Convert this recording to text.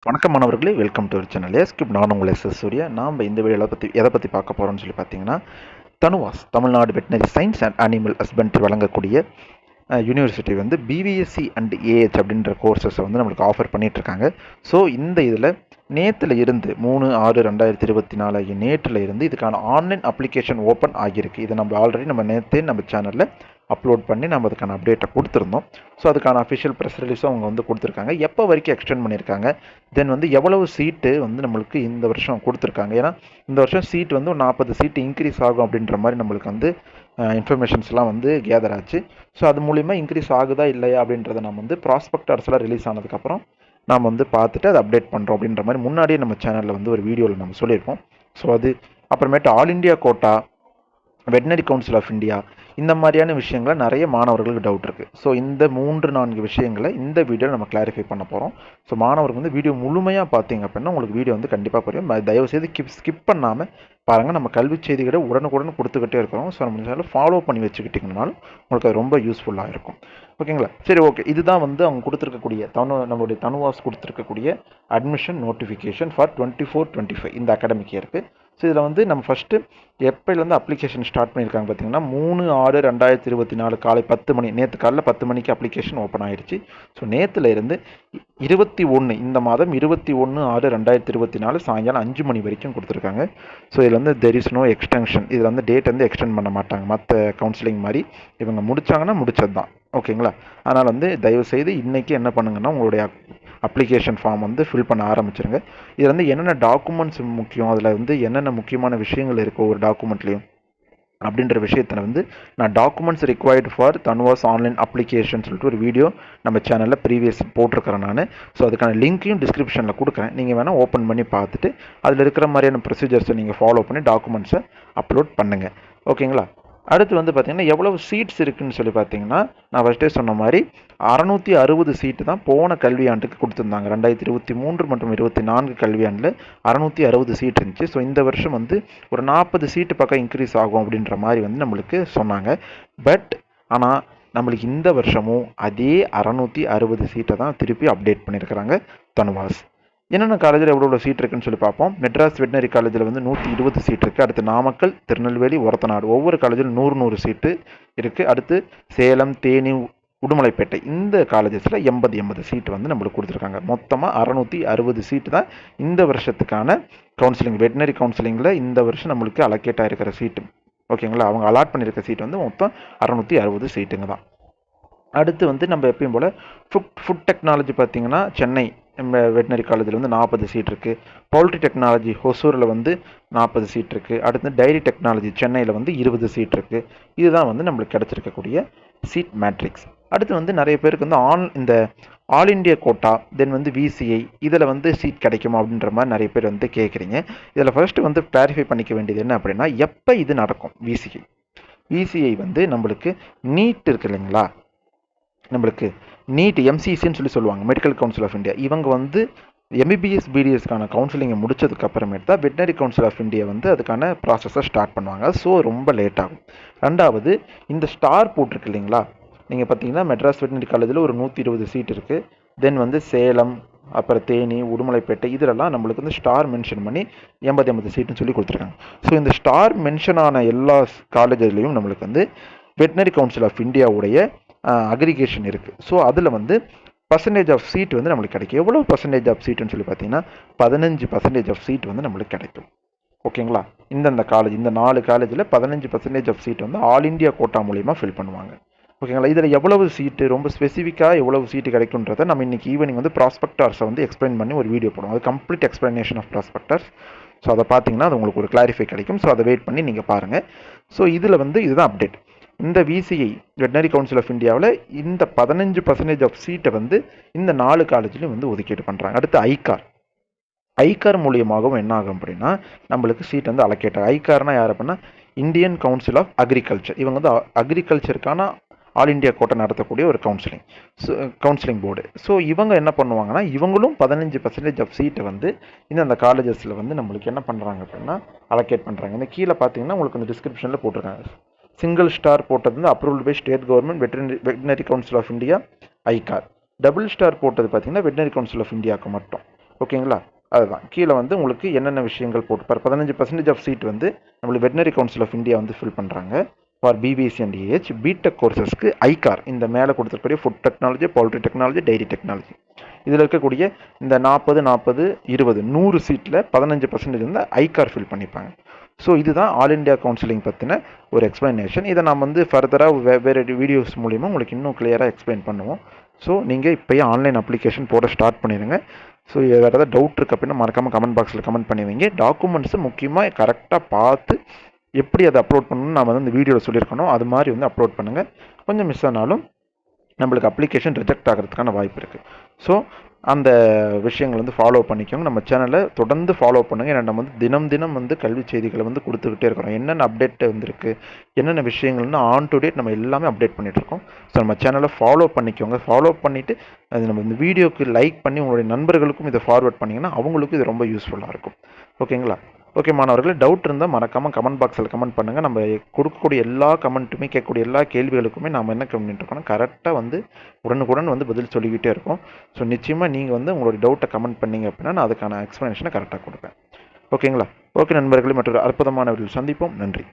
வணக்கம் மாணவர்களே, welcome to our channel எஸ்கிப். நான் உங்கள் சூர்யா. நாம் இந்த வீடியோவில் எதை பற்றி பார்க்க போகிறோம்னு சொல்லி பார்த்தீங்கன்னா, TANUVAS Tamil Nadu veterinary science and animal husbandry வழங்கக்கூடிய யூனிவர்சிட்டி வந்து பிவிஎஸ்சி அண்ட் ஏஹெச் அப்படின்ற கோர்சஸை வந்து நம்மளுக்கு ஆஃபர் பண்ணிகிட்ருக்காங்க. ஸோ இந்த இதில் நேற்றுல இருந்து 3/6/2024 நேற்றில் இருந்து இதுக்கான ஆன்லைன் அப்ளிகேஷன் ஓப்பன் ஆகியிருக்கு. இதை நம்ம ஆல்ரெடி நேற்றே நம்ம சேனலில் அப்லோட் பண்ணி நம்ம அதுக்கான அப்டேட்டை கொடுத்துருந்தோம். ஸோ அதுக்கான அஃபிஷியல் ப்ரெஸ் ரிலீஸும் அவங்க வந்து கொடுத்துருக்காங்க. எப்போ வரைக்கும் எக்ஸ்டெண்ட் பண்ணியிருக்காங்க, தென் வந்து எவ்வளவு சீட்டு வந்து நம்மளுக்கு இந்த வருஷம் கொடுத்துருக்காங்க. ஏன்னா இந்த வருஷம் சீட் வந்து ஒரு 40 சீட்டு இன்க்ரீஸ் ஆகும் அப்படின்ற மாதிரி நம்மளுக்கு வந்து இன்ஃபர்மேஷன்ஸ்லாம் வந்து கேதர் ஆச்சு. ஸோ அது மூலிமா இன்க்ரீஸ் ஆகுதா இல்லையா அப்படின்றத நம்ம வந்து ப்ராஸ்பெக்டர்ஸ்லாம் ரிலீஸ் ஆனதுக்கப்புறம் நாம் வந்து பார்த்துட்டு அதை அப்டேட் பண்ணுறோம் அப்படின்ற மாதிரி முன்னாடியே நம்ம சேனலில் வந்து ஒரு வீடியோவில் நம்ம சொல்லியிருப்போம். ஸோ அது அப்புறமேட்டு all India quota, veterinary council of India, இந்த மாதிரியான விஷயங்களை நிறைய மாணவர்களுக்கு டவுட் இருக்குது. ஸோ இந்த 3-4 விஷயங்களை இந்த வீடியோவில் நம்ம கிளாரிஃபை பண்ண போகிறோம். ஸோ மாணவர்கள் வந்து வீடியோ முழுமையாக பார்த்தீங்க அப்படின்னா உங்களுக்கு வீடியோ வந்து கண்டிப்பாக புரியும். தயவுசெய்து ஸ்கிப் பண்ணாமல் பாருங்கள். நம்ம கல்வி செய்திகளை உடனுக்குடன் கொடுத்துக்கிட்டே இருக்கிறோம். ஸோ நம்ம சேனலை ஃபாலோ பண்ணி வச்சுக்கிட்டிங்கனாலும் உங்களுக்கு அது ரொம்ப யூஸ்ஃபுல்லாக இருக்கும். ஓகேங்களா? சரி, ஓகே. இதுதான் வந்து அவங்க கொடுத்துருக்கக்கூடிய நம்மளுடைய தனுவாஸ் கொடுத்துருக்கக்கூடிய அட்மிஷன் நோட்டிஃபிகேஷன் ஃபார் 24-25 இந்த அகாடமிக் இயருக்கு. ஸோ இதில் வந்து நம்ம ஃபஸ்ட்டு எப்போலேருந்து அப்ளிகேஷன் ஸ்டார்ட் பண்ணியிருக்காங்க பார்த்தீங்கன்னா 3/6/2024 காலை 10 மணி, நேற்று காலையில் 10 மணிக்கு அப்ளிகேஷன் ஓப்பன் ஆகிடுச்சு. ஸோ நேற்றுல இருந்து 21 இந்த மாதம் 21/6/2024 சாயங்காலம் 5 மணி வரைக்கும் கொடுத்துருக்காங்க. ஸோ இதில் வந்து தெர் இஸ் நோ எக்ஸ்டென்ஷன். இதில் வந்து டேட் வந்து எக்ஸ்டெண்ட் பண்ண மாட்டாங்க. மற்ற கவுன்சிலிங் மாதிரி இவங்க முடித்தாங்கன்னா முடிச்சது தான். ஓகேங்களா? அதனால் வந்து தயவுசெய்து இன்றைக்கி என்ன பண்ணுங்கன்னா உங்களுடைய அப்ளிகேஷன் ஃபார்ம் வந்து ஃபில் பண்ண ஆரம்பிச்சிருங்க. இதில் வந்து என்னென்ன டாக்குமெண்ட்ஸ் முக்கியம், அதில் வந்து என்னென்ன முக்கியமான விஷயங்கள் இருக்குது ஒவ்வொரு டாக்குமெண்ட்லேயும் அப்படின்ற விஷயத்தில் வந்து நான் documents required for TANUVAS online application சொல்லிட்டு ஒரு வீடியோ நம்ம சேனலில் ப்ரீவியஸ் போட்டிருக்கிறேன் நான். ஸோ அதுக்கான லிங்க்கையும் டிஸ்கிரிப்ஷனில் கொடுக்குறேன். நீங்கள் வேணால் ஓப்பன் பண்ணி பார்த்துட்டு அதில் இருக்கிற மாதிரியான ப்ரொசீஜர்ஸை நீங்கள் ஃபாலோ பண்ணி டாக்குமெண்ட்ஸை அப்லோட் பண்ணுங்கள். ஓகேங்களா? அடுத்து வந்து பார்த்திங்கன்னா எவ்வளவு சீட்ஸ் இருக்குதுன்னு சொல்லி பார்த்தீங்கன்னா, நான் ஃபஸ்ட்டே சொன்ன மாதிரி 660 சீட்டு தான் போன கல்வியாண்டுக்கு கொடுத்துருந்தாங்க. 2023 மற்றும் 24 கல்வியாண்டில் 660 சீட் இருந்துச்சு. ஸோ இந்த வருஷம் வந்து ஒரு 40 சீட்டு பக்கம் இன்க்ரீஸ் ஆகும் அப்படின்ற மாதிரி வந்து நம்மளுக்கு சொன்னாங்க. பட் ஆனால் நம்மளுக்கு இந்த வருஷமும் அதே 660 சீட்டை தான் திருப்பி அப்டேட் பண்ணியிருக்கிறாங்க தனுவாஸ். என்னென்ன காலேஜில் எவ்வளோ சீட் இருக்குன்னு சொல்லி பார்ப்போம். மெட்ராஸ் வெட்டினரி காலேஜில் வந்து 120 சீட் இருக்குது. அடுத்து நாமக்கல், திருநெல்வேலி, ஒரத்தநாடு ஒவ்வொரு காலேஜிலும் 100 சீட்டு இருக்குது. அடுத்து சேலம், தேனி, உடுமலைப்பேட்டை இந்த காலேஜஸில் 80 சீட்டு வந்து நம்மளுக்கு கொடுத்துருக்காங்க. மொத்தமாக 660 சீட்டு தான் இந்த வருஷத்துக்கான கவுன்சிலிங். வெட்டினரி கவுன்சிலிங்கில் இந்த வருஷம் நம்மளுக்கு அலோகேட் ஆகிருக்கிற சீட்டு. ஓகேங்களா? அவங்க அலாட் பண்ணியிருக்க சீட்டு வந்து மொத்தம் 660 சீட்டுங்க தான். அடுத்து வந்து நம்ம எப்பயும் போல் ஃபுட் டெக்னாலஜி பார்த்திங்கன்னா சென்னை வெட்டினரி காலேஜில் வந்து 40 சீட் இருக்குது. பவுல்ட்ரி டெக்னாலஜி ஹொசூரில் வந்து 40 சீட் இருக்குது. அடுத்து டைரி டெக்னாலஜி சென்னையில் வந்து 20 சீட் இருக்குது. இதுதான் வந்து நம்மளுக்கு கிடச்சிருக்கக்கூடிய சீட் மேட்ரிக்ஸ். அடுத்து வந்து நிறைய பேருக்கு வந்து இந்த ஆல் இண்டியா கோட்டா, தென் வந்து விசிஐ இதில் வந்து சீட் கிடைக்குமா அப்படின்ற மாதிரி நிறைய பேர் வந்து கேட்குறீங்க. இதில் ஃபர்ஸ்ட் வந்து கிளாரிஃபை பண்ணிக்க வேண்டியது என்ன அப்படின்னா, எப்போ இது நடக்கும் விசிஐ வந்து நம்மளுக்கு நீட் இருக்கு இல்லைங்களா, நம்மளுக்கு நீட் எம்சிசின்னு சொல்லுவாங்க, மெடிக்கல் கவுன்சில் ஆஃப் இந்தியா. இவங்க வந்து எம்பிபிஎஸ் பிடிஎஸ்க்கான கவுன்சிலிங்கை முடிச்சதுக்கு அப்புறமேட்டு தான் வெட்டினரி கவுன்சில் ஆஃப் இந்தியா வந்து அதுக்கான ப்ராசஸை ஸ்டார்ட் பண்ணுவாங்க. ஸோ ரொம்ப லேட் ஆகும். ரெண்டாவது, இந்த ஸ்டார் போட்டிருக்கு இல்லைங்களா, நீங்கள் பார்த்தீங்கன்னா மெட்ராஸ் வெட்டினரி காலேஜில் ஒரு 120 சீட் இருக்குது. தென் வந்து சேலம், அப்புறம் தேனி, உடுமலைப்பேட்டை இதிலெல்லாம் நம்மளுக்கு வந்து ஸ்டார் மென்ஷன் பண்ணி 80 சீட்டுன்னு சொல்லி கொடுத்துருக்காங்க. ஸோ இந்த ஸ்டார் மென்ஷன் ஆன எல்லா காலேஜஸ்லையும் நம்மளுக்கு வந்து வெட்டினரி கவுன்சில் ஆஃப் இந்தியாவுடைய அக்ரிகேஷன் இருக்குது. ஸோ அதில் வந்து பர்சன்டேஜ் ஆஃப் சீட் வந்து நம்மளுக்கு கிடைக்கும். எவ்வளோ பர்சன்டேஜ் ஆஃப் சீட்டுன்னு சொல்லி பார்த்தீங்கன்னா 15% ஆஃப் சீட் வந்து நம்மளுக்கு கிடைக்கும். ஓகேங்களா? இந்த காலேஜ், இந்த 4 காலேஜில் 15% ஆஃப் சீட் வந்து ஆல் இண்டியா கோட்டா மூலிமா ஃபில் பண்ணுவாங்க. ஓகேங்களா? இதில் எவ்வளவு சீட்டு, ரொம்ப ஸ்பெசிஃபிக்காக எவ்வளவு சீட்டு கிடைக்குன்றதை நம்ம இன்றைக்கி ஈவினிங் வந்து ப்ராஸ்பெக்டர்ஸை வந்து எக்ஸ்பிளைன் பண்ணி ஒரு வீடியோ போடுவோம். அது complete explanation of prospectus. So அதை பார்த்தீங்கன்னா அது உங்களுக்கு ஒரு கிளாரிஃபை கிடைக்கும். ஸோ அதை வெயிட் பண்ணி நீங்கள் பாருங்கள். ஸோ இதில் வந்து இதுதான் அப்டேட். இந்த விசிஐ வெட்டினரி கவுன்சில் ஆஃப் இந்தியாவில் இந்த 15% ஆஃப் சீட்டை வந்து இந்த 4 காலேஜ்லையும் வந்து ஒதுக்கீடு பண்ணுறாங்க. அடுத்து ஐகார் மூலியமாகவும் என்ன ஆகும் அப்படின்னா நம்மளுக்கு சீட் வந்து அலோகேட் ஆகும். ஐகார்னா யார் அப்படின்னா இந்தியன் கவுன்சில் ஆஃப் அக்ரிகல்ச்சர். இவங்க வந்து அக்ரிகல்ச்சருக்கான ஆல் இண்டியா கோட்டை நடத்தக்கூடிய ஒரு கவுன்சிலிங் போர்டு. ஸோ இவங்க என்ன பண்ணுவாங்கன்னா இவங்களும் 15% ஆஃப் சீட்டை வந்து இந்த காலேஜஸில் வந்து நம்மளுக்கு என்ன பண்ணுறாங்க அப்படின்னா அலோகேட் பண்ணுறாங்க. இந்த கீழே பார்த்தீங்கன்னா உங்களுக்கு இந்த டிஸ்கிரிப்ஷனில் போட்டிருக்காங்க. சிங்கிள் ஸ்டார் போட்டது வந்து approved by state government veterinary council of India ICAR. Double star போட்டது பார்த்தீங்கன்னா வெட்டினரி கவுன்சில் ஆஃப் இந்தியாவுக்கு மட்டும். ஓகேங்களா? அதுதான். கீழ வந்து உங்களுக்கு என்னென்ன விஷயங்கள் போட்டு 15% ஆஃப் சீட் வந்து நம்மளுக்கு வெட்டனரி கவுன்சில் ஆஃப் இந்தியா வந்து ஃபில் பண்ணுறாங்க. For BVSc and AH BTech கோர்சஸ்க்கு ஐகார் இந்த மேலே கொடுத்துருக்கக்கூடிய food technology, poultry technology, dairy technology இதில் இருக்கக்கூடிய இந்த 40, 40, 20, 100 சீட்டில் 15% வந்து ஐகார் ஃபில் பண்ணிப்பாங்க. ஸோ இதுதான் ஆல் இண்டியா கவுன்சிலிங் பற்றின ஒரு எக்ஸ்ப்ளனேஷன். இதை நம்ம வந்து ஃபர்தராக வேறு வீடியோஸ் மூலிமா உங்களுக்கு இன்னும் கிளியராக எக்ஸ்பிளைன் பண்ணுவோம். ஸோ நீங்கள் இப்போயே ஆன்லைன் அப்ளிகேஷன் போட ஸ்டார்ட் பண்ணிடுங்க. ஸோ வேறு ஏதாவது டவுட் இருக்குது அப்படின்னா மறக்காமல் கமெண்ட் பாக்ஸில் கமெண்ட் பண்ணி வைங்க. டாக்குமெண்ட்ஸை முக்கியமாக கரெக்டாக பார்த்து எப்படி அதை அப்லோட் பண்ணணும்னு நான் வந்து இந்த வீடியோவில் சொல்லியிருக்கணும், அது மாதிரி வந்து அப்லோட் பண்ணுங்கள். கொஞ்சம் மிஸ் ஆனாலும் நம்மளுக்கு அப்ளிகேஷன் ரிஜெக்ட் ஆகிறதுக்கான வாய்ப்பு இருக்குது. ஸோ அந்த விஷயங்கள் வந்து ஃபாலோ பண்ணிக்கோங்க. நம்ம சேனலை தொடர்ந்து ஃபாலோ பண்ணுங்கள். ஏன்னா நம்ம வந்து தினம் தினம் வந்து கல்வி செய்திகளை வந்து கொடுத்துக்கிட்டே இருக்கிறோம். என்னென்ன அப்டேட் வந்துருக்கு, என்னென்ன விஷயங்கள்னு ஆன் டு டேட் நம்ம எல்லாமே அப்டேட் பண்ணிகிட்ருக்கோம். ஸோ நம்ம சேனலை ஃபாலோ பண்ணிக்கோங்க. ஃபாலோ பண்ணிவிட்டு அது நம்ம இந்த வீடியோக்கு லைக் பண்ணி உங்களுடைய நண்பர்களுக்கும் இதை ஃபார்வர்ட் பண்ணிங்கன்னா அவங்களுக்கும் இது ரொம்ப யூஸ்ஃபுல்லாக இருக்கும். ஓகேங்களா? ஓகே மாணவர்களே, டவுட் இருந்தால் மறக்காமல் கமெண்ட் பாக்ஸில் கமெண்ட் பண்ணுங்கள். நம்ம கொடுக்கக்கூடிய எல்லா கமெண்ட்டுமே, கேட்கக்கூடிய எல்லா கேள்விகளுக்குமே நம்ம என்ன பண்ணிட்டுருக்கோம்னா கரெக்டாக வந்து உடனுக்குடன் வந்து பதில் சொல்லிக்கிட்டே இருக்கோம். ஸோ நிச்சயமாக நீங்கள் வந்து உங்களுடைய டவுட்டை கமெண்ட் பண்ணிங்க அப்படின்னா நான் அதுக்கான எக்ஸ்ப்ளனேஷனை கரெக்டாக கொடுப்பேன். ஓகேங்களா? ஓகே நண்பர்களே, மற்றொரு அற்புதமான வீடியோவில் சந்திப்போம். நன்றி.